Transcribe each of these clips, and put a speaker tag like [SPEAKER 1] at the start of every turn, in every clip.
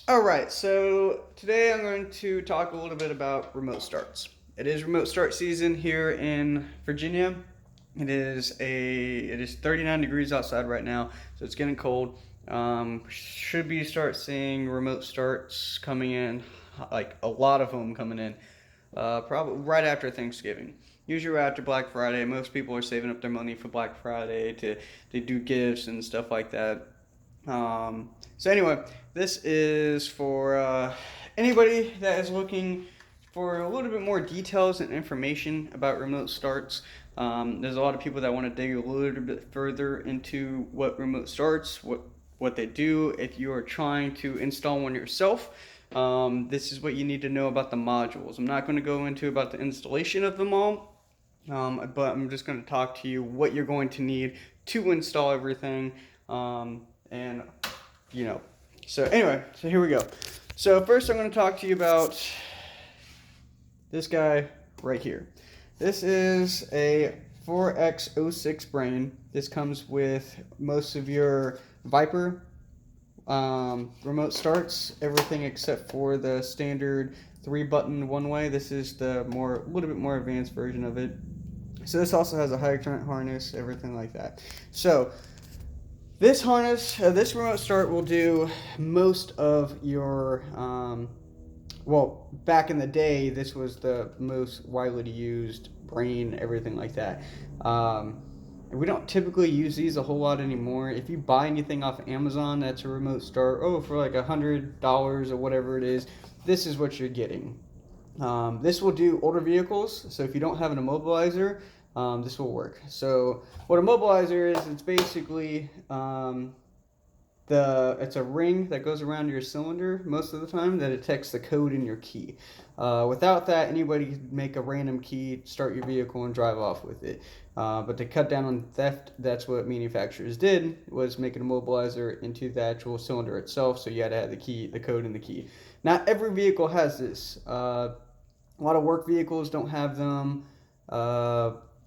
[SPEAKER 1] All right, so today I'm going to talk a little bit about remote starts. It is remote start season here in Virginia. It is 39 degrees outside right now, so it's getting cold. Should be start seeing remote starts coming in, like a lot of them coming in, probably right after Thanksgiving. Usually right after Black Friday. Most people are saving up their money for Black Friday to do gifts and stuff like that. So anyway, this is for anybody that is looking for a little bit more details and information about remote starts. There's a lot of people that want to dig a little bit further into what remote starts, what they do. If you are trying to install one yourself, this is what you need to know about the modules. I'm not going to go into about the installation of them all, but I'm just going to talk to you what you're going to need to install everything. And you know, so anyway, so here we go. So first, I'm going to talk to you about this guy right here. This is a 4X06 brain. This comes with most of your Viper remote starts, everything except for the standard 3-button one way. This is the a little bit more advanced version of it. So this also has a high current harness, everything like that. So this remote start will do most of your, well, back in the day, this was the most widely used brain, everything like that. We don't typically use these a whole lot anymore. If you buy anything off Amazon that's a remote start, for like $100 or whatever it is, this is what you're getting. This will do older vehicles, so if you don't have an immobilizer, this will work. So what a mobilizer is, it's basically it's a ring that goes around your cylinder most of the time that detects the code in your key. Without that, anybody could make a random key, start your vehicle, and drive off with it. But to cut down on theft, that's what manufacturers did, was make an immobilizer into the actual cylinder itself, so you had to have the code in the key. Not every vehicle has this. A lot of work vehicles don't have them.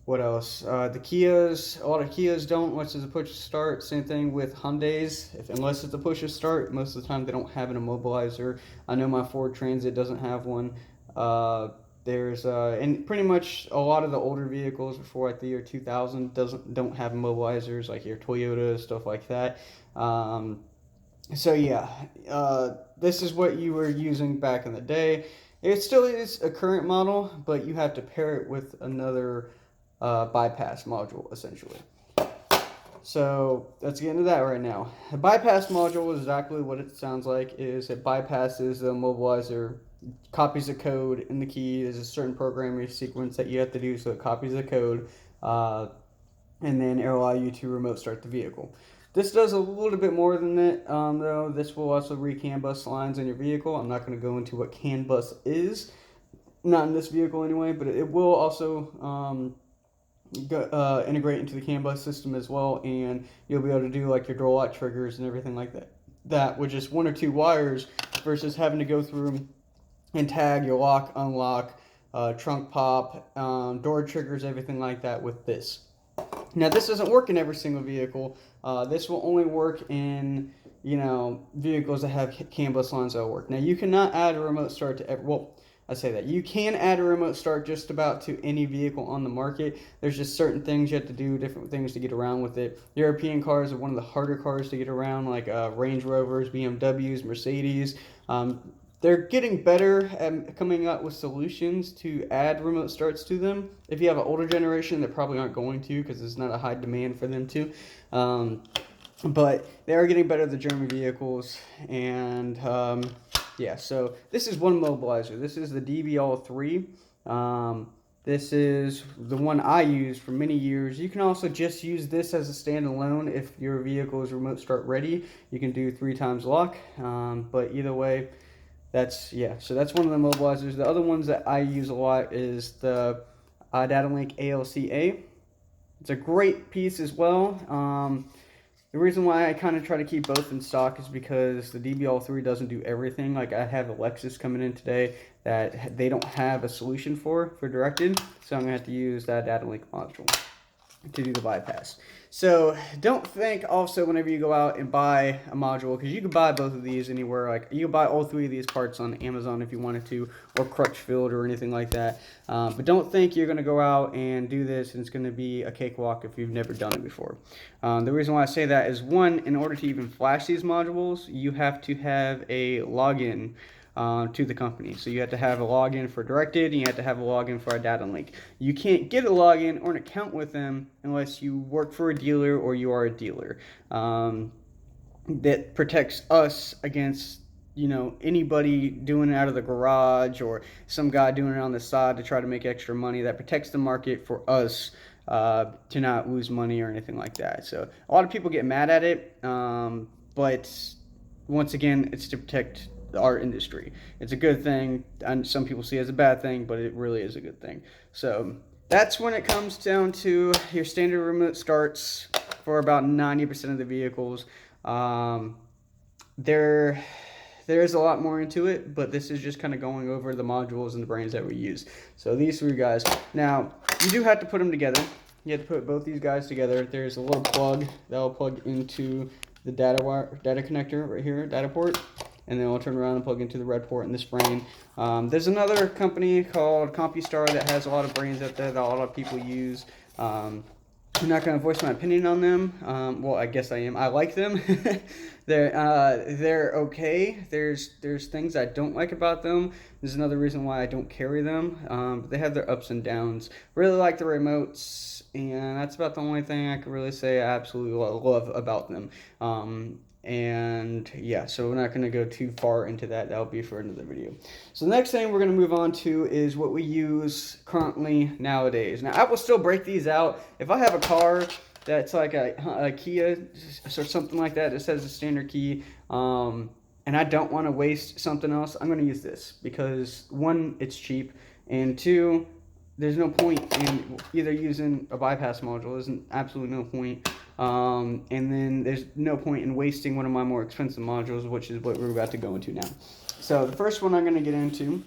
[SPEAKER 1] What else? The Kias, a lot of Kias don't, unless it's a push to start. Same thing with Hyundais. Unless it's a push to start, most of the time they don't have an immobilizer. I know my Ford Transit doesn't have one. And pretty much a lot of the older vehicles before like the year 2000 don't have immobilizers, like your Toyota, stuff like that. So yeah, this is what you were using back in the day. It still is a current model, but you have to pair it with another bypass module, essentially. So let's get into that right now. A bypass module is exactly what it sounds like. It bypasses the immobilizer, copies the code in the key. There's a certain programming sequence that you have to do, so it copies the code, and then it'll allow you to remote start the vehicle. This does a little bit more than that, though. This will also read CAN bus lines in your vehicle. I'm not going to go into what CAN bus is, not in this vehicle anyway, but it will also integrate into the CAN bus system as well, and you'll be able to do like your door lock triggers and everything like that. That with just one or two wires versus having to go through and tag your lock, unlock, trunk pop, door triggers, everything like that with this. Now, this doesn't work in every single vehicle. This will only work in, vehicles that have CAN bus lines that will work. Now, you cannot add a remote start to every, well, I say that. You can add a remote start just about to any vehicle on the market. There's just certain things you have to do, different things to get around with it. European cars are one of the harder cars to get around, like Range Rovers, BMWs, Mercedes. They're getting better at coming up with solutions to add remote starts to them. If you have an older generation, they probably aren't going to because there's not a high demand for them to. But they are getting better, the German vehicles. And yeah, so this is one mobilizer. This is the DBL3. This is the one I used for many years. You can also just use this as a standalone if your vehicle is remote start ready. You can do 3 times lock. But either way, so that's one of the mobilizers. The other ones that I use a lot is the DataLink ALCA. It's a great piece as well. The reason why I kind of try to keep both in stock is because the DBL3 doesn't do everything. Like I have a Lexus coming in today that they don't have a solution for directed, so I'm gonna have to use that DataLink module. to do the bypass. So don't think also whenever you go out and buy a module, because you can buy both of these anywhere. Like you can buy all three of these parts on Amazon if you wanted to, or Crutchfield or anything like that. But don't think you're going to go out and do this and it's going to be a cakewalk if you've never done it before. The reason why I say that is, one, in order to even flash these modules, you have to have a login to the company. So you have to have a login for Directed, and you have to have a login for our data link. You can't get a login or an account with them unless you work for a dealer or you are a dealer. That protects us against anybody doing it out of the garage or some guy doing it on the side to try to make extra money. That protects the market for us to not lose money or anything like that. So a lot of people get mad at it, but once again, it's to protect our industry. It's a good thing, and some people see it as a bad thing, but it really is a good thing. So that's when it comes down to your standard remote starts for about 90% of the vehicles. There's a lot more into it, but this is just kind of going over the modules and the brains that we use. So these three guys. Now, you do have to put them together. You have to put both these guys together. There's a little plug that will plug into the data connector right here, data port. And then I'll turn around and plug into the red port in this brain. There's another company called CompuStar that has a lot of brains out there that a lot of people use. I'm not going to voice my opinion on them. Well, I guess I am. I like them. They're okay. There's things I don't like about them. There's another reason why I don't carry them. But they have their ups and downs. Really like the remotes, and that's about the only thing I can really say I absolutely love about them. And yeah, so we're not going to go too far into that. That'll be for another video. So the next thing we're going to move on to is what we use currently nowadays. Now, I will still break these out. If I have a car that's like a Kia or something like that says a standard key, and I don't want to waste something else, I'm going to use this because, one, it's cheap, and two, there's no point in either using a bypass module. There's absolutely no point. And then there's no point in wasting one of my more expensive modules, which is what we're about to go into now. So the first one I'm going to get into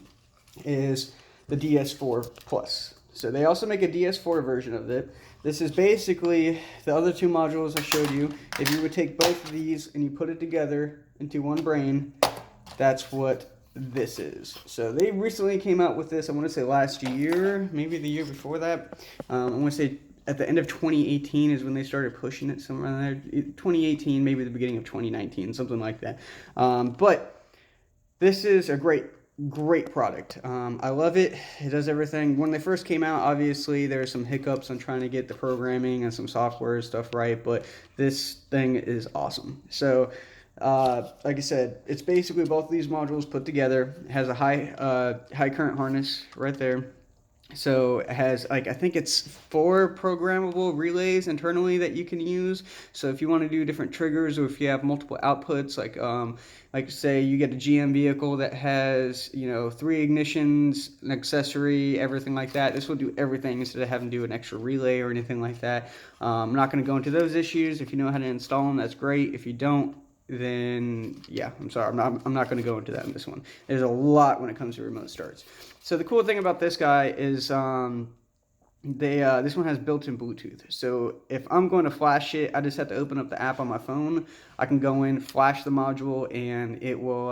[SPEAKER 1] is the DS4 Plus. So they also make a DS4 version of it. This is basically the other two modules I showed you. If you would take both of these and you put it together into one brain, that's what this is. So they recently came out with this, I want to say last year, maybe the year before that. I want to say at the end of 2018 is when they started pushing it, somewhere in there. 2018, maybe the beginning of 2019, something like that. But this is a great product. I love it. It does everything. When they first came out, obviously there were some hiccups on trying to get the programming and some software stuff right, but this thing is awesome. So like I said, it's basically both of these modules put together. It has a high current harness right there. So it has, like, I think it's 4 programmable relays internally that you can use. So if you want to do different triggers, or if you have multiple outputs, like say you get a GM vehicle that has 3 ignitions, an accessory, everything like that, this will do everything instead of having to do an extra relay or anything like that. I'm not going to go into those issues. If you know how to install them, that's great. If you don't, then yeah, I'm sorry, I'm not going to go into that in this one. There's a lot when it comes to remote starts. So the cool thing about this guy is this one has built-in Bluetooth. So if I'm going to flash it, I just have to open up the app on my phone. I can go in, flash the module, and it will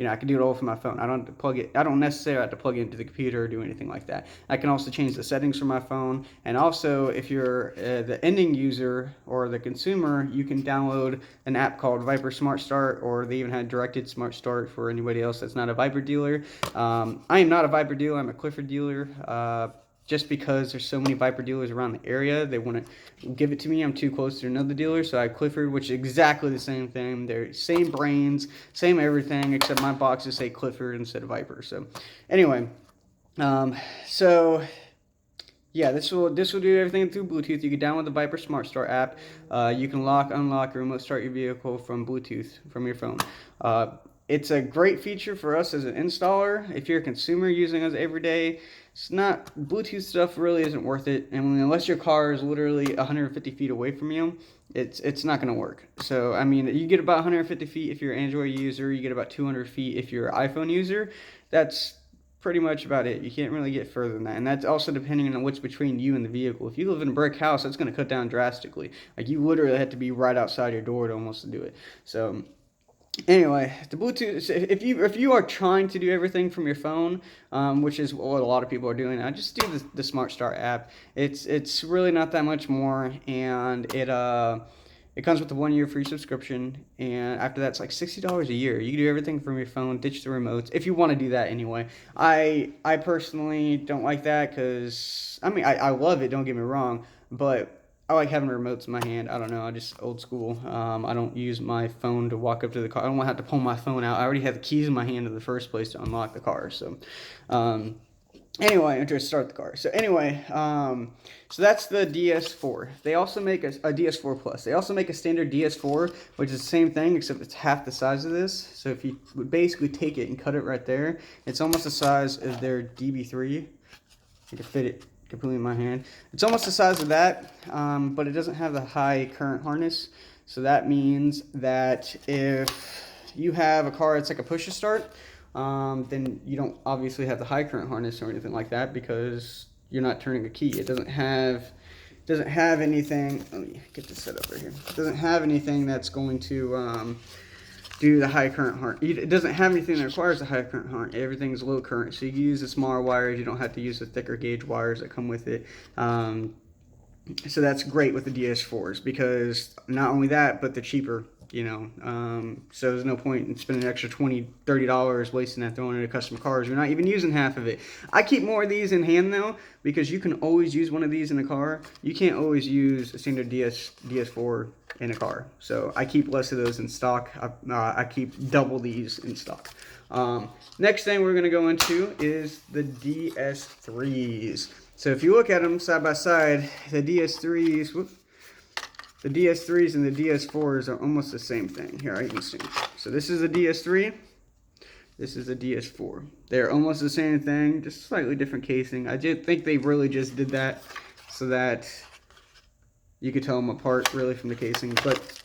[SPEAKER 1] I can do it all from my phone. I don't have to plug it. I don't necessarily have to plug it into the computer or do anything like that. I can also change the settings from my phone. And also, if you're the ending user or the consumer, you can download an app called Viper Smart Start, or they even had Directed Smart Start for anybody else that's not a Viper dealer. I am not a Viper dealer. I'm a Clifford dealer. Just because there's so many Viper dealers around the area, they want to give it to me. I'm too close to another dealer, so I have Clifford, which is exactly the same thing. They're same brains, same everything, except my boxes say Clifford instead of Viper. So anyway, so yeah, this will do everything through Bluetooth. You can download the Viper Smart Start app. You can lock, unlock, or remote start your vehicle from Bluetooth from your phone. It's a great feature for us as an installer. If you're a consumer using us every day, it's not, Bluetooth stuff really isn't worth it. And unless your car is literally 150 feet away from you, it's not going to work. So, I mean, you get about 150 feet if you're an Android user. You get about 200 feet if you're an iPhone user. That's pretty much about it. You can't really get further than that. And that's also depending on what's between you and the vehicle. If you live in a brick house, that's going to cut down drastically. Like, you literally have to be right outside your door to almost do it. So anyway, the Bluetooth. If you are trying to do everything from your phone, which is what a lot of people are doing, I just do the Smart Start app. It's really not that much more, and it comes with a 1 year free subscription, and after that, it's like $60 a year. You can do everything from your phone, ditch the remotes, if you want to do that anyway. I personally don't like that because, I mean, I love it, don't get me wrong, but I like having remotes in my hand. I don't know, I just old school. I don't use my phone to walk up to the car. I don't want to have to pull my phone out. I already have the keys in my hand in the first place to unlock the car, so... Anyway, to start the car. So anyway, so that's the DS4. They also make a DS4 Plus. They also make a standard DS4, which is the same thing, except it's half the size of this. So if you would basically take it and cut it right there, it's almost the size of their DB3. I can fit it completely in my hand. It's almost the size of that, but it doesn't have the high current harness. So that means that if you have a car that's like a push-to-start, then you don't obviously have the high current harness or anything like that because you're not turning a key. It doesn't have anything. Let me get this set up right here. It doesn't have anything that's going to do the high current harness. It doesn't have anything that requires a high current harness. Everything's low current, so you can use the smaller wires. You don't have to use the thicker gauge wires that come with it. So that's great with the DS4s because not only that, but they're cheaper. So there's no point in spending an extra $20-$30 wasting that throwing it into customer cars. You're not even using half of it. I keep more of these in hand though, because you can always use one of these in a car. You can't always use a standard DS4 in a car. So I keep less of those in stock. I keep double these in stock. Next thing we're going to go into is the DS3s. So if you look at them side by side, the DS3s, the DS3s and the DS4s are almost the same thing. Here, you can see. So this is a DS3. This is a DS4. They're almost the same thing, just slightly different casing. I just think they really just did that so that you could tell them apart really from the casing. But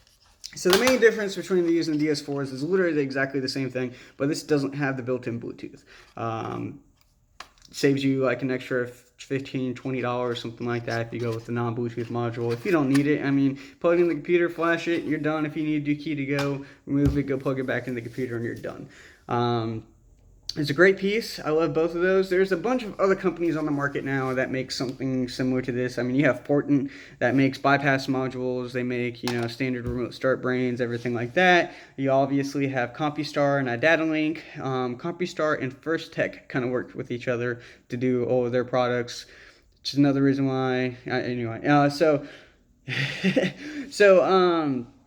[SPEAKER 1] so the main difference between these and the DS4s is literally exactly the same thing, but this doesn't have the built-in Bluetooth. Saves you like an extra $15, $20, something like that if you go with the non-Bluetooth module. If you don't need it, I mean, plug in the computer, flash it, you're done. If you need your key to go, remove it, go plug it back in the computer, and you're done. It's a great piece. I love both of those. There's a bunch of other companies on the market now that make something similar to this. I mean, you have Portent that makes bypass modules. They make, standard remote start brains, everything like that. You obviously have CompuStar and iDataLink. CompuStar and First Tech kind of work with each other to do all of their products, which is another reason why.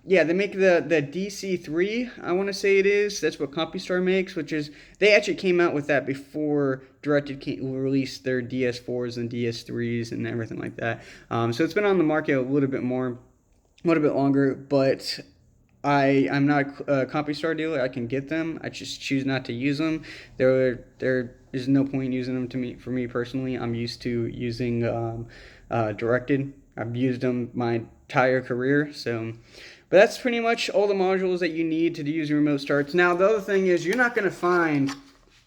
[SPEAKER 1] Yeah, they make the DC3, I want to say it is. That's what CompuStar makes, which is, they actually came out with that before Directed released their DS4s and DS3s and everything like that. So it's been on the market a little bit longer, but I'm not a CompuStar dealer. I can get them. I just choose not to use them. There is no point in using them for me personally. I'm used to using Directed. I've used them my entire career, so... But that's pretty much all the modules that you need to use your remote starts. Now, the other thing is you're not going to find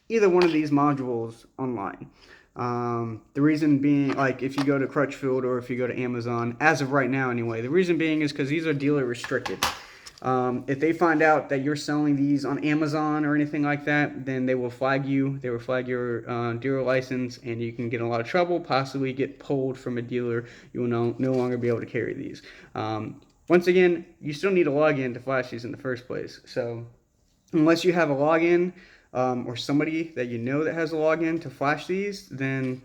[SPEAKER 1] either one of these modules online. The reason being, like, if you go to Crutchfield or if you go to Amazon, as of right now anyway, the reason being is because these are dealer restricted. If they find out that you're selling these on Amazon or anything like that, then they will flag you. They will flag your dealer license, and you can get in a lot of trouble, possibly get pulled from a dealer. You will no longer be able to carry these. Once again, you still need a login to flash these in the first place. So unless you have a login or somebody that you know that has a login to flash these, then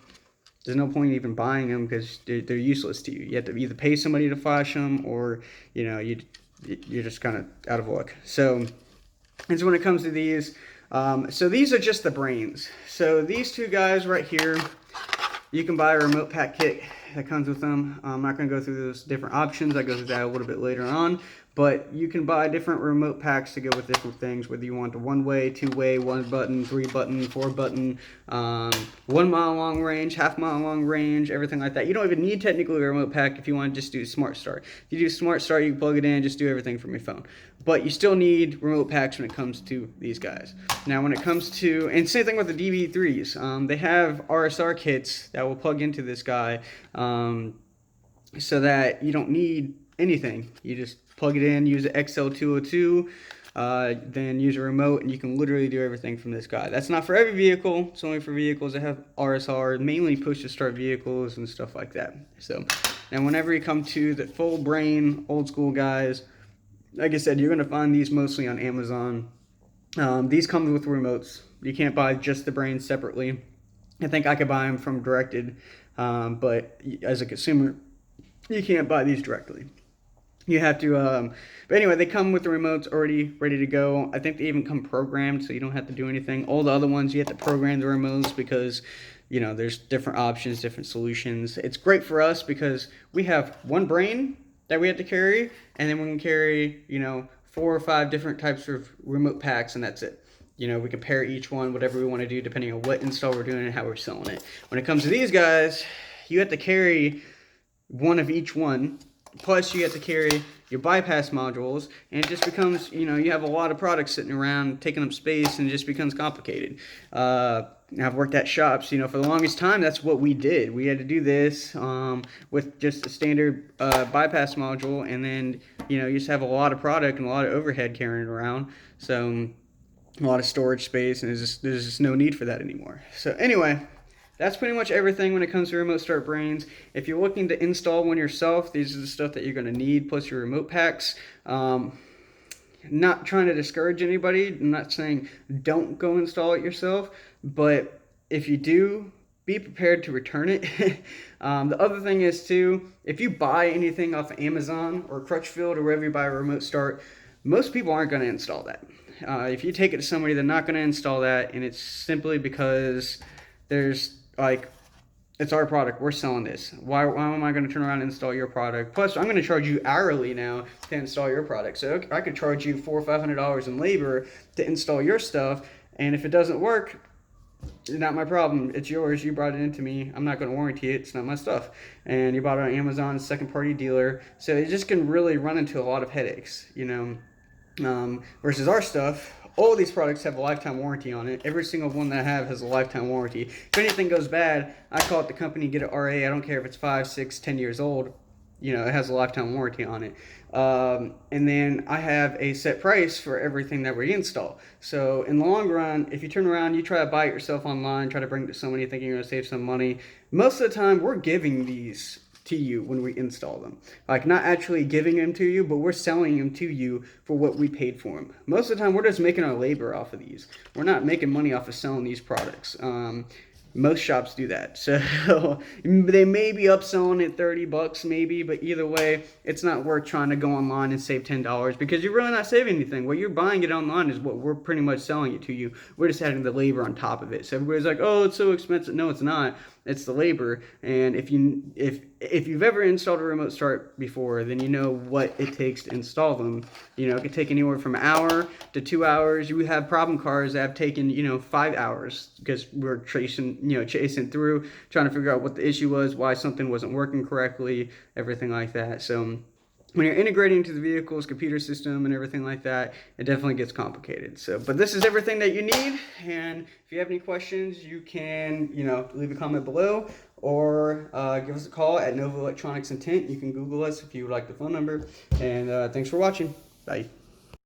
[SPEAKER 1] there's no point in even buying them because they're useless to you. You have to either pay somebody to flash them or, you're just kind of out of luck. So when it comes to these, so these are just the brains. So these two guys right here, you can buy a remote pack kit. that comes with them. I'm not going to go through those different options. I go through that a little bit later on. But you can buy different remote packs to go with different things, whether you want a one-way, two-way, one button, three button, four button, 1 mile long range, half-mile long range, everything like that. You don't even need technically a remote pack if you want to just do Smart Start. If you do Smart Start, you can plug it in, just do everything from your phone. But you still need remote packs when it comes to these guys. Now when it comes to, and same thing with the DV3s, they have RSR kits that will plug into this guy so that you don't need anything. You just plug it in, use the XL202, then use a remote, and you can literally do everything from this guy. That's not for every vehicle. It's only for vehicles that have RSR, mainly push-to-start vehicles and stuff like that. So, and whenever you come to the full brain, old school guys, like I said, you're going to find these mostly on Amazon. These come with remotes. You can't buy just the brain separately. I think I could buy them from Directed, but as a consumer, you can't buy these directly. You have to, but anyway, they come with the remotes already ready to go. I think they even come programmed, so you don't have to do anything. All the other ones, you have to program the remotes because, you know, there's different options, different solutions. It's great for us because we have one brain that we have to carry, and then we can carry, you know, 4 or 5 different types of remote packs, and that's it. You know, we can pair each one, whatever we want to do, depending on what install we're doing and how we're selling it. When it comes to these guys, you have to carry one of each one. Plus, you have to carry your bypass modules, and it just becomes, you know, you have a lot of products sitting around taking up space, and it just becomes complicated. I've worked at shops, you know, for the longest time, that's what we did. We had to do this with just a standard bypass module, and then, you know, you just have a lot of product and a lot of overhead carrying around, so a lot of storage space, and there's just no need for that anymore. So anyway, that's pretty much everything when it comes to remote start brains. If you're looking to install one yourself, these are the stuff that you're going to need, plus your remote packs. Not trying to discourage anybody. I'm not saying don't go install it yourself, but if you do, be prepared to return it. The other thing is too, if you buy anything off of Amazon or Crutchfield or wherever you buy a remote start, most people aren't going to install that. If you take it to somebody, they're not going to install that, and it's simply because there's like, it's our product, we're selling this. Why am I going to turn around and install your product? Plus, I'm going to charge you hourly now to install your product. So I could charge you $400 or $500 in labor to install your stuff, and if it doesn't work, it's not my problem. It's yours. You brought it into me. I'm not going to warranty it. It's not my stuff. And you bought it on Amazon, second-party dealer. So it just can really run into a lot of headaches, you know. Versus our stuff, all these products have a lifetime warranty on it. Every single one that I have has a lifetime warranty. If anything goes bad, I call it the company, get an RA. I don't care if it's 5, 6, 10 years old. You know, it has a lifetime warranty on it. And then I have a set price for everything that we install. So in the long run, if you turn around, you try to buy it yourself online, try to bring it to somebody thinking you're going to save some money, most of the time we're giving these to you when we install them. Like, not actually giving them to you, but we're selling them to you for what we paid for them. Most of the time, we're just making our labor off of these. We're not making money off of selling these products. Most shops do that. So they may be upselling it $30 maybe, but either way, it's not worth trying to go online and save $10 because you're really not saving anything. What you're buying it online is what we're pretty much selling it to you. We're just adding the labor on top of it. So everybody's like, oh, it's so expensive. No, it's not. It's the labor. And if you've ever installed a remote start before, then you know what it takes to install them. You know, it can take anywhere from an hour to 2 hours. You have problem cars that have taken, you know, 5 hours because we're chasing through, trying to figure out what the issue was, why something wasn't working correctly, everything like that. So when you're integrating into the vehicle's computer system and everything like that, it definitely gets complicated. So, but this is everything that you need. And if you have any questions, you can, you know, leave a comment below or give us a call at Nova Electronics in Tent. You can Google us if you would like the phone number. And thanks for watching. Bye.